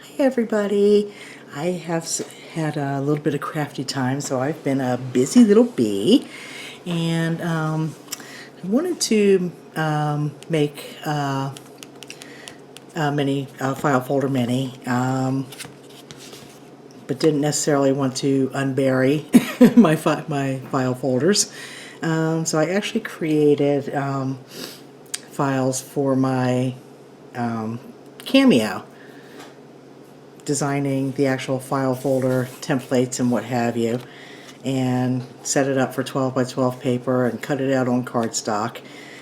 Hi everybody. I have had a little bit of crafty time, so I've been a busy little bee, and I wanted to make a mini file folder mini, but didn't necessarily want to unbury my file folders. So I actually created files for my Cameo, designing the actual file folder templates and what have you, and set it up for 12 by 12 paper and cut it out on cardstock.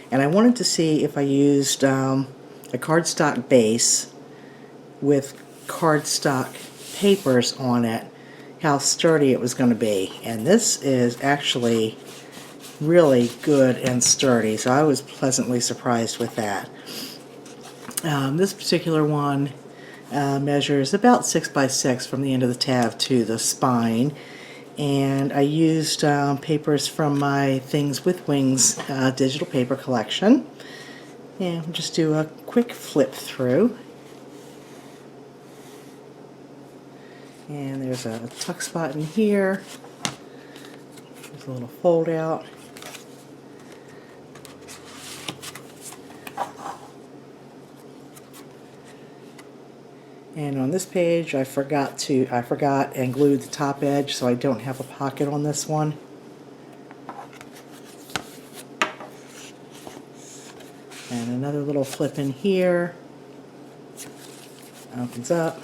And I wanted to see if I used a cardstock base with cardstock papers on it, how sturdy it was going to be. And this is actually really good and sturdy, so I was pleasantly surprised with that. This particular one measures about 6 by 6 from the end of the tab to the spine, and I used papers from my Things with Wings digital paper collection, and we'll just do a quick flip through. And there's a tuck spot in here, there's a little fold out. And on this page, I forgot and glued the top edge, so I don't have a pocket on this one. And another little flip in here. Opens up.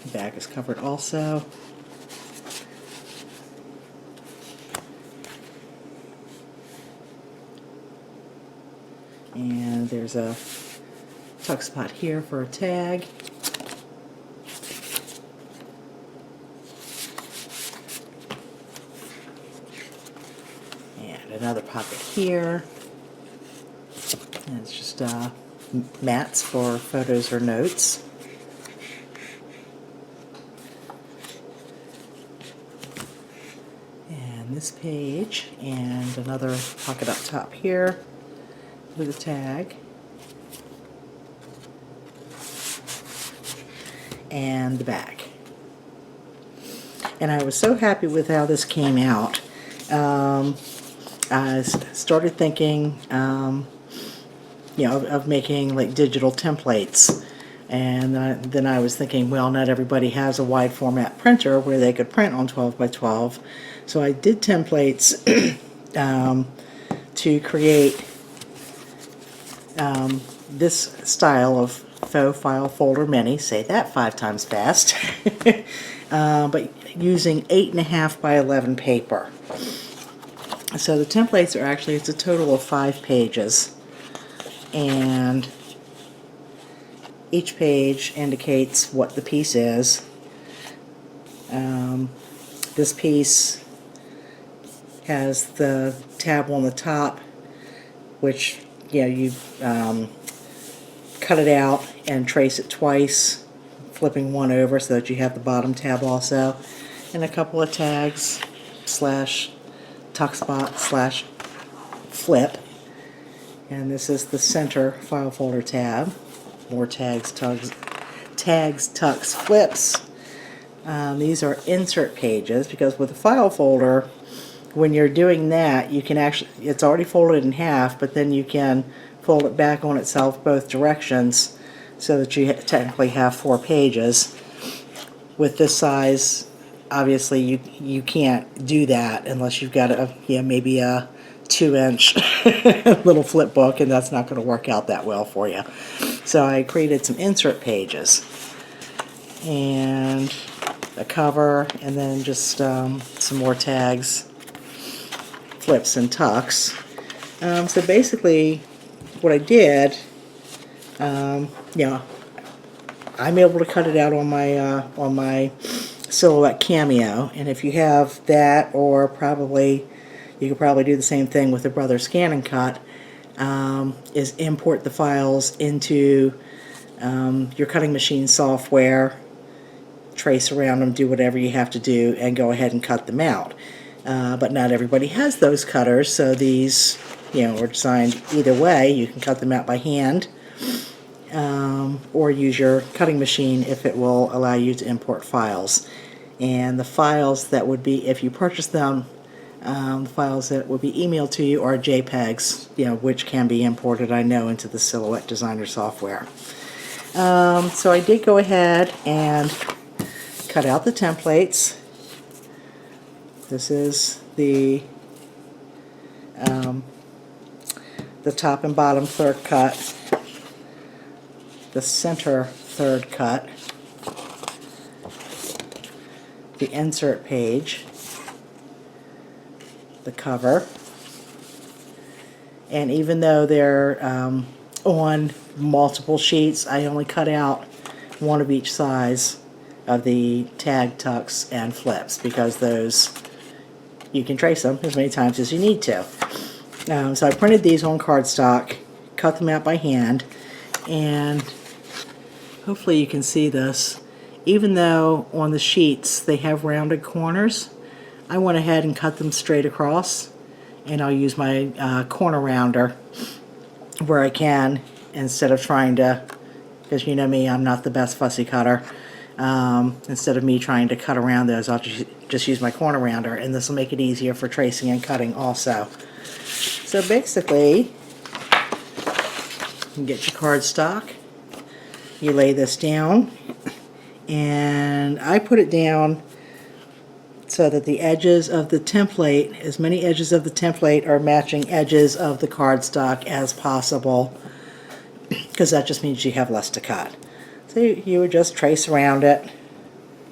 The back is covered also. And there's a tuck spot here for a tag. And another pocket here. And it's just mats for photos or notes. And this page, and another pocket up top here with a tag. And the back. And I was so happy with how this came out. I started thinking, of making like digital templates, and then I was thinking, well, not everybody has a wide format printer where they could print on 12 by 12, so I did templates to create this style of faux file folder mini, say that 5 times fast, but using 8.5 by 11 paper. So the templates are actually, it's a total of 5 pages, and each page indicates what the piece is. This piece has the tab on the top, which you cut it out and trace it twice, flipping one over so that you have the bottom tab also, and a couple of tags slash tuck spot slash flip. And this is the center file folder tab. More tags, tucks, flips. These are insert pages, because with a file folder, when you're doing that, you can actually, it's already folded in half, but then you can fold it back on itself both directions so that you technically have 4 pages. With this size, obviously you can't do that unless you've got maybe a 2-inch little flip book, and that's not going to work out that well for you. So I created some insert pages and a cover, and then just some more tags, flips, and tucks. So basically what I did, I'm able to cut it out on my Silhouette Cameo, and if you have that, or you could probably do the same thing with the Brother Scan and Cut, is import the files into your cutting machine software, trace around them, do whatever you have to do, and go ahead and cut them out. But not everybody has those cutters, so these are designed either way. You can cut them out by hand, or use your cutting machine if it will allow you to import files. And the files that would be, if you purchase them, the files that will be emailed to you are JPEGs, which can be imported, I know, into the Silhouette Designer software. So I did go ahead and cut out the templates. This is the top and bottom third cut, the center third cut, the insert page, the cover, and even though they're on multiple sheets, I only cut out one of each size of the tag, tucks, and flips, because those you can trace them as many times as you need to. So I printed these on cardstock, cut them out by hand, and hopefully you can see this. Even though on the sheets they have rounded corners, I went ahead and cut them straight across, and I'll use my corner rounder where I can, instead of trying to, because you know me, I'm not the best fussy cutter. Instead of me trying to cut around those, I'll just use my corner rounder, and this will make it easier for tracing and cutting also. So basically, you get your cardstock, you lay this down, and I put it down so that the edges of the template, as many edges of the template are matching edges of the cardstock as possible, because that just means you have less to cut. So you would just trace around it,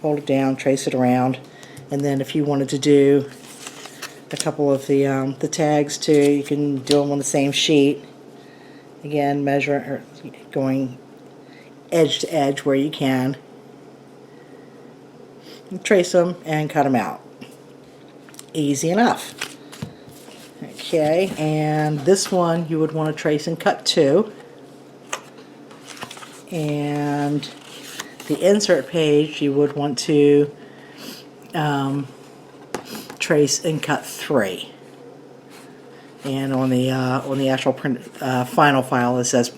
hold it down, trace it around, and then if you wanted to do a couple of the tags too, you can do them on the same sheet. Again, measure, or going edge to edge where you can. And trace them and cut them out. Easy enough. Okay, and this one you would want to trace and cut too. And the insert page you would want to trace and cut 3. And on the actual print final file it says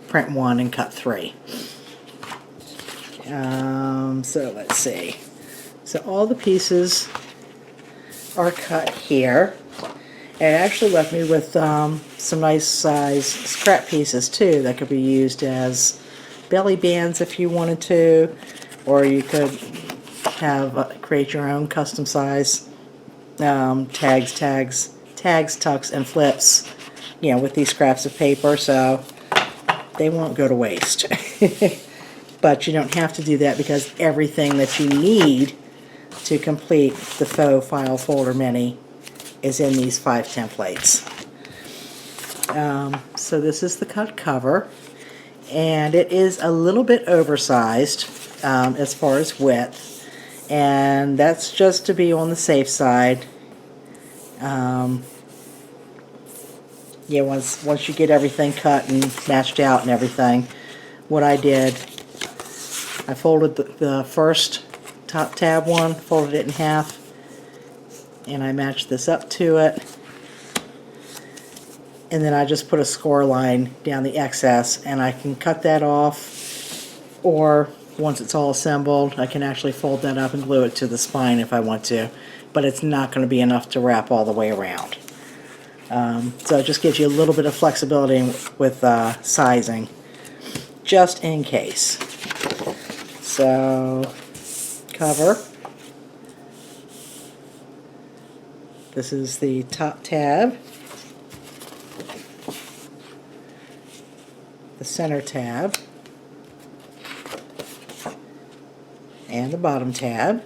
print 1 and cut 3. So let's see. So all the pieces are cut here. It actually left me with some nice size scrap pieces too that could be used as belly bands if you wanted to, or you could have create your own custom size tags, tucks, and flips, with these scraps of paper, so they won't go to waste. But you don't have to do that, because everything that you need to complete the Faux File Folder Mini is in these 5 templates. So this is the cut cover, and it is a little bit oversized as far as width, and that's just to be on the safe side. Yeah, once you get everything cut and matched out and everything, what I did, I folded the first top tab one, folded it in half, and I matched this up to it, and then I just put a score line down the excess, and I can cut that off, or once it's all assembled I can actually fold that up and glue it to the spine if I want to, but it's not going to be enough to wrap all the way around. So it just gives you a little bit of flexibility with sizing, just in case. So, cover. This is the top tab, the center tab, and the bottom tab.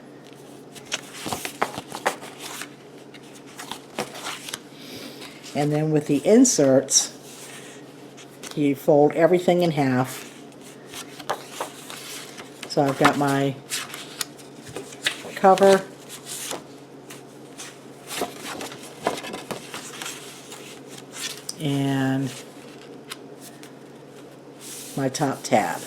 And then with the inserts, you fold everything in half. So I've got my cover, and my top tab.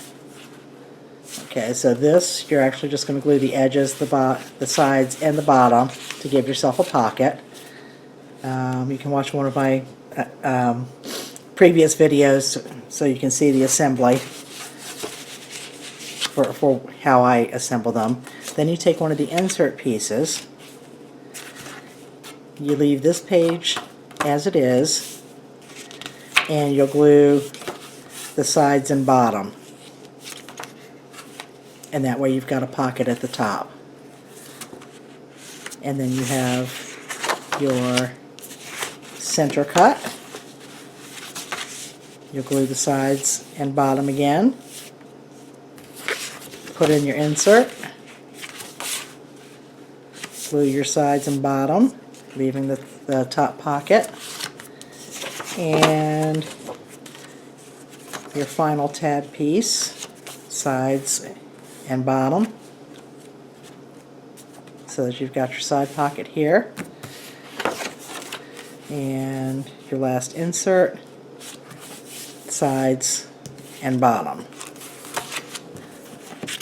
Okay, so this, you're actually just going to glue the edges, the sides, and the bottom to give yourself a pocket. You can watch one of my previous videos so you can see the assembly. for how I assemble them. Then you take one of the insert pieces, you leave this page as it is, and you'll glue the sides and bottom. And that way you've got a pocket at the top. And then you have your center cut. You'll glue the sides and bottom again. Put in your insert. Glue your sides and bottom, leaving the top pocket. And your final tab piece, sides and bottom, so that you've got your side pocket here. And your last insert, sides and bottom.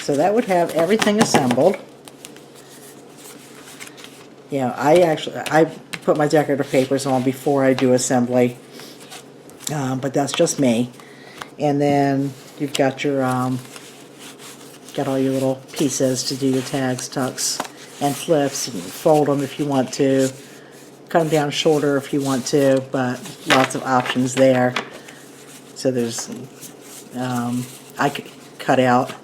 So that would have everything assembled. You know, I put my decorative papers on before I do assembly, but that's just me. And then you've got your got all your little pieces to do your tags, tucks, and flips, and fold them if you want to, cut them down shorter if you want to, but lots of options there. So there's, I could cut out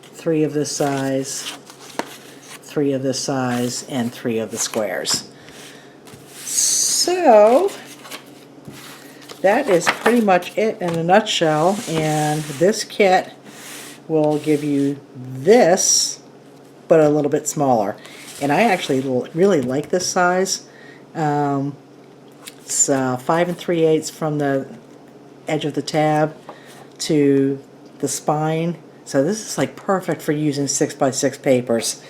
3 of this size, 3 of this size, and 3 of the squares. So that is pretty much it in a nutshell, and this kit will give you this, but a little bit smaller. And I actually really like this size. It's 5 3/8 from the edge of the tab to the spine. So this is like perfect for using 6x6 papers.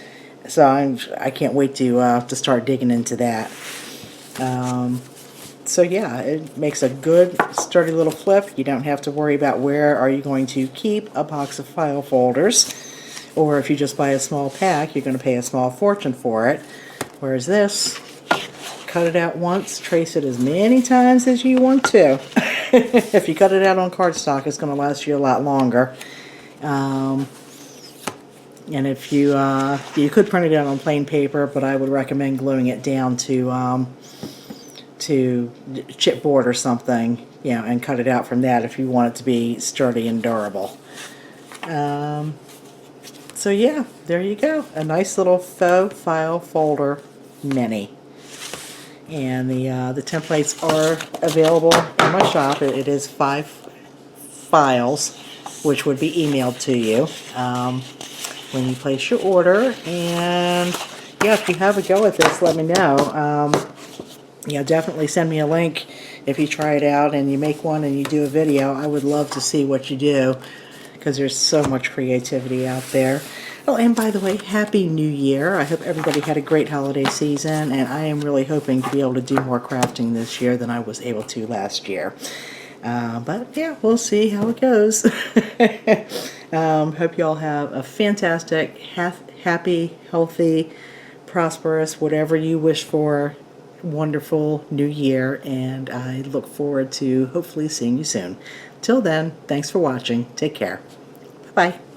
So I can't wait to start digging into that. So yeah, it makes a good sturdy little flip. You don't have to worry about where are you going to keep a box of file folders, or if you just buy a small pack, you're going to pay a small fortune for it. Whereas this, cut it out once, trace it as many times as you want to. If you cut it out on cardstock, it's going to last you a lot longer. And if you could print it out on plain paper, but I would recommend gluing it down to chipboard or something, you know, and cut it out from that if you want it to be sturdy and durable. So yeah, there you go, a nice little faux file folder mini. And the templates are available in my shop. It is 5 files, which would be emailed to you when you place your order. And yeah, if you have a go at this, let me know. Yeah, definitely send me a link if you try it out and you make one and you do a video. I would love to see what you do, because there's so much creativity out there. Oh, and by the way, Happy New Year. I hope everybody had a great holiday season, and I am really hoping to be able to do more crafting this year than I was able to last year. But yeah, we'll see how it goes. Hope you all have a fantastic, happy, healthy, prosperous, whatever you wish for, wonderful new year, and I look forward to hopefully seeing you soon. Till then, thanks for watching. Take care. Bye-bye.